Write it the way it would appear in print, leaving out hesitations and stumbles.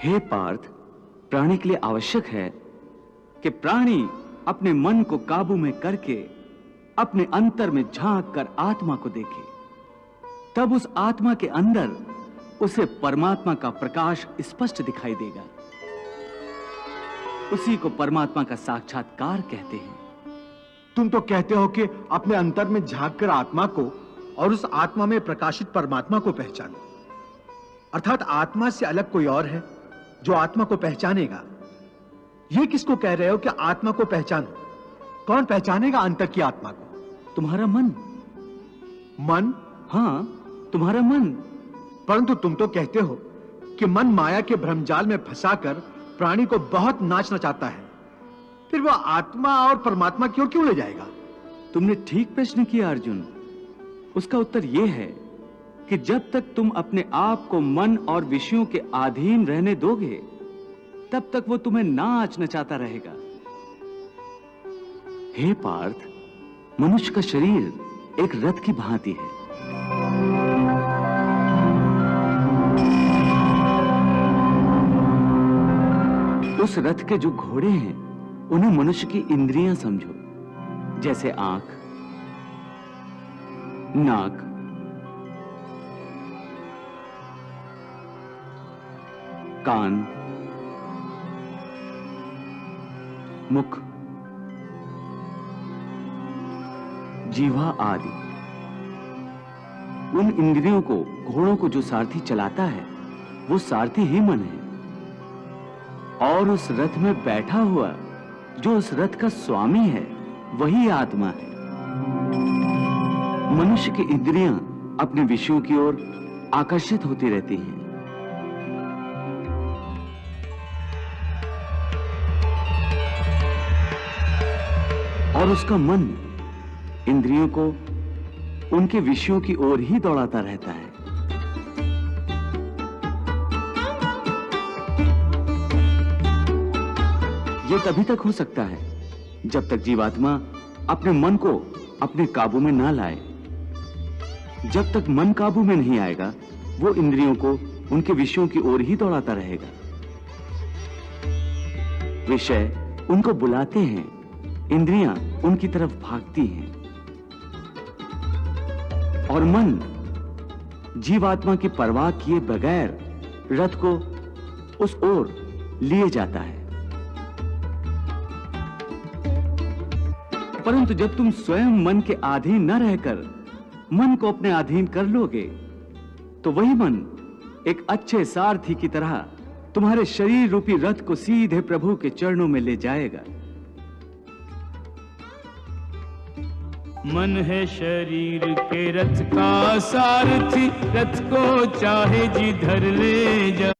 हे पार्थ, प्राणी के लिए आवश्यक है कि प्राणी अपने मन को काबू में करके अपने अंतर में झांक कर आत्मा को देखे। तब उस आत्मा के अंदर उसे परमात्मा का प्रकाश स्पष्ट दिखाई देगा। उसी को परमात्मा का साक्षात्कार कहते हैं। तुम तो कहते हो कि अपने अंतर में झांक कर आत्मा को और उस आत्मा में प्रकाशित परमात्मा को पहचानो, अर्थात आत्मा से अलग कोई और है जो आत्मा को पहचानेगा। ये किसको कह रहे हो कि आत्मा को पहचानो? कौन पहचानेगा अंतर की आत्मा को? तुम्हारा मन। मन? हाँ, तुम्हारा मन। परंतु तुम तो कहते हो कि मन माया के भ्रमजाल में फंसाकर प्राणी को बहुत नाच नचाता है, फिर वह आत्मा और परमात्मा की ओर क्यों ले जाएगा? तुमने ठीक प्रश्न किया अर्जुन। उसका उत्तर यह है कि जब तक तुम अपने आप को मन और विषयों के अधीन रहने दोगे, तब तक वो तुम्हें नाच नचाता रहेगा। हे पार्थ, मनुष्य का शरीर एक रथ की भांति है। उस रथ के जो घोड़े हैं, उन्हें मनुष्य की इंद्रियां समझो, जैसे आंख, नाक, कान, मुख, जीवा आदि। उन इंद्रियों को, घोड़ों को जो सारथी चलाता है, वो सारथी ही मन है। और उस रथ में बैठा हुआ जो उस रथ का स्वामी है, वही आत्मा है। मनुष्य की इंद्रियां अपने विषयों की ओर आकर्षित होती रहती हैं। और उसका मन इंद्रियों को उनके विषयों की ओर ही दौड़ाता रहता है। यह तभी तक हो सकता है जब तक जीवात्मा अपने मन को अपने काबू में ना लाए। जब तक मन काबू में नहीं आएगा, वो इंद्रियों को उनके विषयों की ओर ही दौड़ाता रहेगा। विषय उनको बुलाते हैं, इंद्रियां उनकी तरफ भागती हैं, और मन जीवात्मा की परवाह किए बगैर रथ को उस ओर लिए जाता है। परंतु जब तुम स्वयं मन के अधीन न रहकर मन को अपने अधीन कर लोगे, तो वही मन एक अच्छे सारथी की तरह तुम्हारे शरीर रूपी रथ को सीधे प्रभु के चरणों में ले जाएगा। मन है शरीर के रथ का सारथी, रथ को चाहे जिधर ले जा।